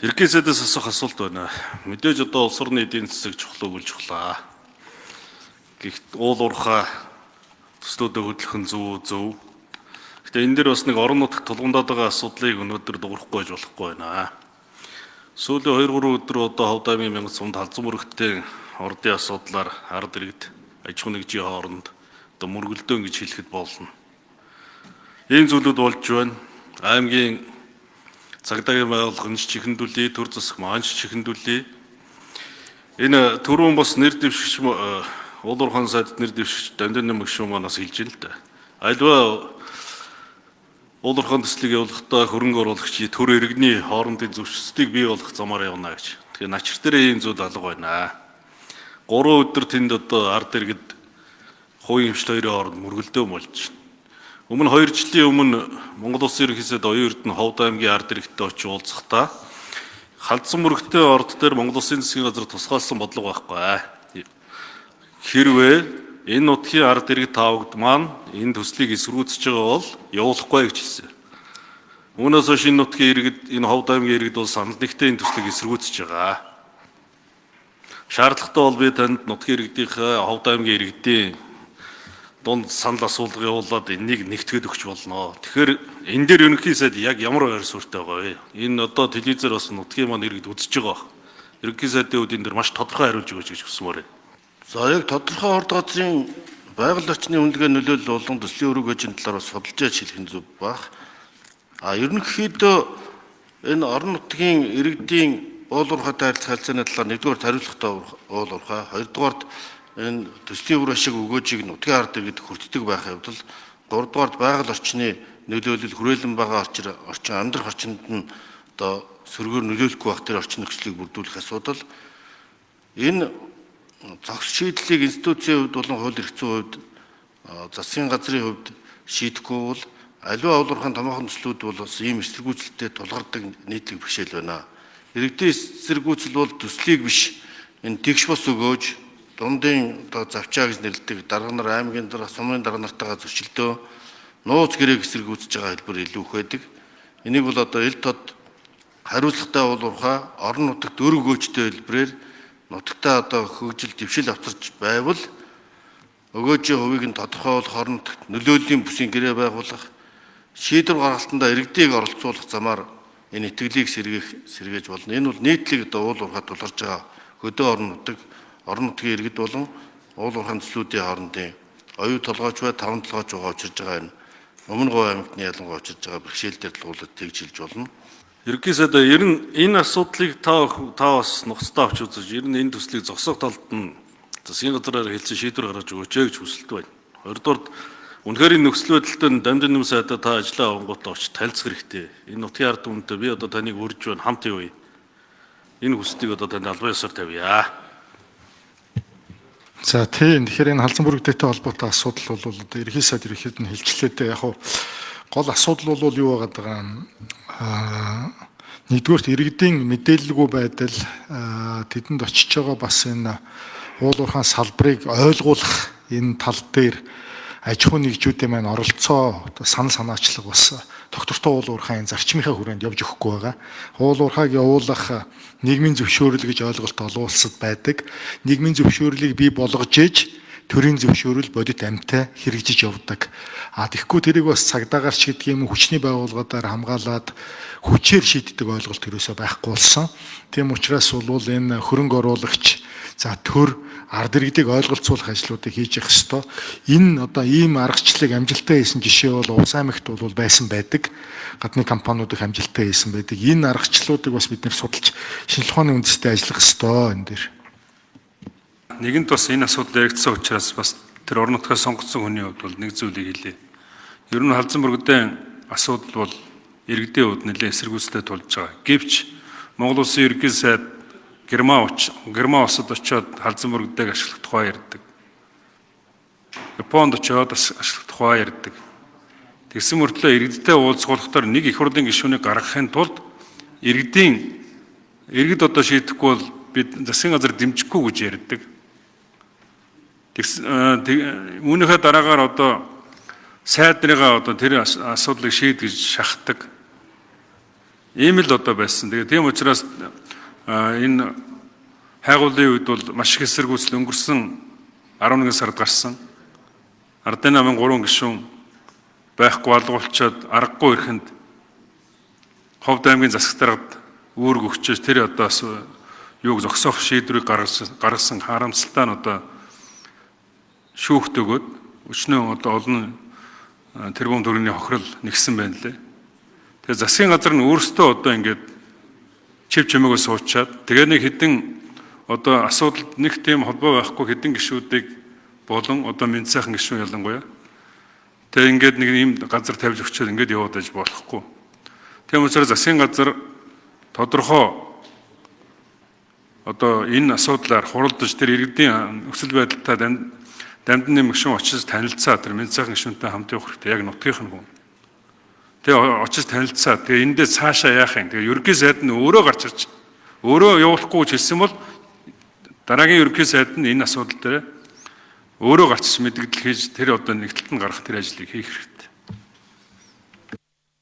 Ерөнхийдөөс асуух асуулт байна. Мэдээж одоо улс орны эдийн засаг чухал өгүүлж чухлаа. Гэхдээ уул уурхай төслүүдөө хөдлөх нь зөв. Гэхдээ энэ дээр бас нэг орон нутагт тулгамдаад байгаа асуудлыг өнөөдөр дуурахгүй байж болохгүй байна. Сүүлийн 2-3 өдөр одоо Ховд-Аймгийн Мянган сумд халзан мөрөгтэй ордын асуудлаар ард иргэд аж ахуйн нэгжийн хооронд одоо мөргөлдөөн гэж хэлэхэд болно. Ийм зүйлүүд болж байна. Аймгийн цагдаагийн байгууллагын чихэндүлээ, төр засаг маанч чихэндүлээ. Энэ түрүүн бас нэр дэвшигч уул уурхайн сайдд нэр дэвшигч Дамжин мөшөө манаас хэлж ин л да. Альва уул уурхайн төслийг явуулахдаа хөрөнгө оруулагчид төр иргэний хоорондын зөвшөөрлийг бий болгох замаар явна гэж. Тэгэхээр начир дээр ийм зүйл алга байна. 3 өдөр тэнд одоо ард иргэд хувийн хвшил хоёрын хооронд мөргөлдөөн болж байна. Өмнө 2 жилийн өмнө Монгол Улсын ерөнхий сайд оюун эрдэнэ Ховд аймгийн ард иргэдтэй очиж уулзахдаа халдсан мөрөгтэй орд дээр Монгол Улсын засгийн газар тусгаалсан бодлого байхгүй. Хэрвээ энэ нутгийн ард иргэд таавагд маань энэ төслийг эсвэргүүцэж байгаа бол явуулахгүй гэж хэлсэн. Үүнээс хойш энэ нутгийн иргэд, энэ Ховд аймгийн иргэд бол санал нэгтээ энэ төслийг эсвэргүүцэж байгаа. Шаардлагатай бол би танд нутгийн иргэдийнхээ Ховд аймгийн иргэдийн дунд санал асуулга явуулаад энийг нэгтгээд өгч болно. Тэгэхээр энэ дээр ерөнхий сайд яг ямар байр суурьтай байгаа вэ? Энэ одоо телевизээр бас нутгийн маань иргэд үзэж байгаа. Ерөнхий сайдын үеийн дээр маш тодорхой хариулж өгөөч гэж хүсмээр байна. За яг тодорхой орд газрын байгаль орчны үнэлгээ нөлөөлөл болон төслийн өрөг хожийн талаар бас судалж хэлэх нь зөв баг. Ерөнхийдөө энэ орон нутгийн иргэдийн уул уурхайтай харилцааны талаар нэгдүгээр хариуцлагатай уул уурхай, хоёрдугаарт энэ төслийн үр ашиг өгөөжийг нутгийн ард иргэд хүртдэг байх явдал, гуравдугаарт байгаль орчны нөлөөлөл хүрээлэн байгаа орчин амьдрах орчинд нь одоо сөргөөр нөлөөлөхгүй байх тэр орчин нөхцөлийг бүрдүүлэх асуудал. Энэ зохис шийдлийг институцийн хувьд болон хууль эрх зүйн хувьд засгийн газрын хувьд шийдэхгүй бол аливаа уул уурхайн томоохон төслүүд бол бас ийм эсэргүүцэлтэй тулгардаг нийтлэг бэрхшээл байна. Иргэдийн эсэргүүцэл бол төслийг биш энэ тэгш бос өгөөж дундын одоо завчаа гэж нэрлэдэг дарга нар аймгийн дарга, сумын дарга нартайгаа зөрчилдөө нууц гэрээг эсэргүүцэж байгаа хэлбэр илүү их байдаг. Энийг бол одоо ил тод хариуцлагатай уул уурхай орон нутагт өр өгөөжтэй хэлбэрээр нутагтаа одоо хөгжил дэвшил авчирч байвал өгөөжийн хувийг нь тодорхойлох, орон нутагт нөлөөллийн бүсийн гэрээ байгуулах, шийдвэр гаргалтандаа иргэдийг оролцуулах замаар энэ итгэлийг сэргээж болно. Энэ бол нийтлэг одоо уул уурхайд тулгарч байгаа хөдөө орон нутгийн иргэд болон уул уурхайн төслүүдийн хоорондын оюу толгойч бай таван толгойч байгаа учирж байгаа энэ өмнө Говь аймагтны ялангуяа учирж байгаа бэрхшээл дээр тулгуурлаж тэгж хэлж болно. Ерөнхий сайд ер нь энэ асуудлыг та бас нухацтай авч үзэж ер нь энэ төслийг зогсоох талд нь засгийн газраар хэлсэн шийдвэр гаргаж өгөөч гэж хүсэлт байна. Хоёрдугаар үнэхээр энэ нөхцөл байдалтай Дамжин сайдаа та ажиллаа онгоотоо очиж танилцах хэрэгтэй. Энэ нутгийн ард түмэнтэй би одоо таныг урьж байна, хамт явъя. Энэ хүслийг одоо танд албан ёсоор тавья. За тийм. Тэгэхээр энэ халзан бүрэгдэхтэй холбоотой асуудал бол одоо ерөнхий сайд ерөнхийд нь хэлчлээ дээ. Яг гол асуудал бол юу байгаа юм? Нэгдүгээрт иргэдийн мэдээлэлгүй байдал, тэдэнд очиж байгаа бас энэ уул уурхайн салбарыг ойлгуулах энэ тал дээр аж ахуйн нэгжүүдийн маань оролцоо санал санаачлаг бас доктортой уул уурхайн зарчмынхаа хүрээнд явж өгөхгүй байгаа. Уул уурхайг явуулах нийгмийн зөвшөөрөл гэж ойлголт олон улсад байдаг. Нийгмийн зөвшөөрлийг бий болгож ээж төрийн зөвшөөрөл бодит амьтаа хэрэгжиж явдаг. Тэгэхгүй тэрийг бас цагдаагаар ч гэдэг юм хүчний байгууллагуудаар хамгаалаад хүчээр шийддэг ойлголт ерөөсөө байхгүй болсон. Тийм учраас бол энэ хөрөнгө оруулагч төр ард иргэдийг ойлголцуулах ажлуудыг хийж явах ёстой. Энэ одоо ийм аргачлалыг амжилттай хийсэн жишээ бол Увс аймагт бол байсан байдаг. Гадны компаниудыг амжилттай хийсэн байдаг. Энэ аргачлалуудыг бас бид нэр судалж шинжилгээ ухааны үндэстэй ажиллах ёстой энэ дэр. Нэгэнт бас энэ асуудал яригдсан учраас бас тэр орон нутгаас сонгогдсон хүний хувьд бол нэг зүйлийг хэлье. Ер нь халзан бүрэгдэн асуудал бол иргэдийн хувьд нэлээд эсэргүүцэлтэй тулж байгаа. Гэвч Монгол Улсын ерөнхий сайд Герман улсад очиод халзан бүрэгдээг ашиглах тухай ярьдаг. Японд очиод ашиглах тухай ярьдаг. Тэгсэн мөртлөө иргэдтэй уулзгуулахтаар нэг их хурлын гишүүнийг гаргахын тулд иргэд одоо шийдэхгүй бол бид засгийн газар дэмжихгүй гэж ярьдаг. Үүнийхээ дараагаар одоо сайд нарыгаа одоо тэр асуудлыг шийдэж шахдаг. Ийм л одоо байсан. Тэгээ тийм учраас энэ хайгуулын үед бол маш их эсэргүүцэл өнгөрсөн 11 сард гарсан. Ардын намын 3 гишүүн байхгүй алгуулчаад аргагүй ирэхэнд Ховд аймгийн засаг даргад үүрэг өгчөөс тэр одоо юуг зогсоох шийдвэрийг гаргасан харамсалтай нь одоо шүүхт өгөөд өчнөө одоо олон тэрбум төгрөгийн хохирол нэгсэн байна лээ. Тэгээ засгийн газар нь өөрсдөө одоо ингээд чив чимээгөө суучаад тэгээ нэг хэдэн одоо асуудалд нэг тийм холбоо байхгүй хэдэн гишүүдийг болон одоо мэд сайхан гишүүн ялангуяа тэгээ ингээд нэг ийм газар тавьж өгчөөд ингээд яваад байж болохгүй. Тийм учраас засгийн газар тодорхой одоо энэ асуудлаар хуралдаж тэр иргэдийн нөхцөл байдалтай дамжны гишүүн очиж танилцаа тэр мэд сайхан гишүүнтэй хамт явах хэрэгтэй яг нутгийнх нь хүн. Тэгээ очиж танилцаа тэгээ эндээ цаашаа яах юм. Тэгээ ерөнхий сайд нь өөрөө гарч ирж өөрөө явуулахгүй гэж хэлсэн бол дараагийн ерөнхий сайд нь энэ асуудал дээр өөрөө гарч мэдгдэл хийж тэр одоо нэгдэлт нь гарах тэр ажлыг хийх хэрэгтэй.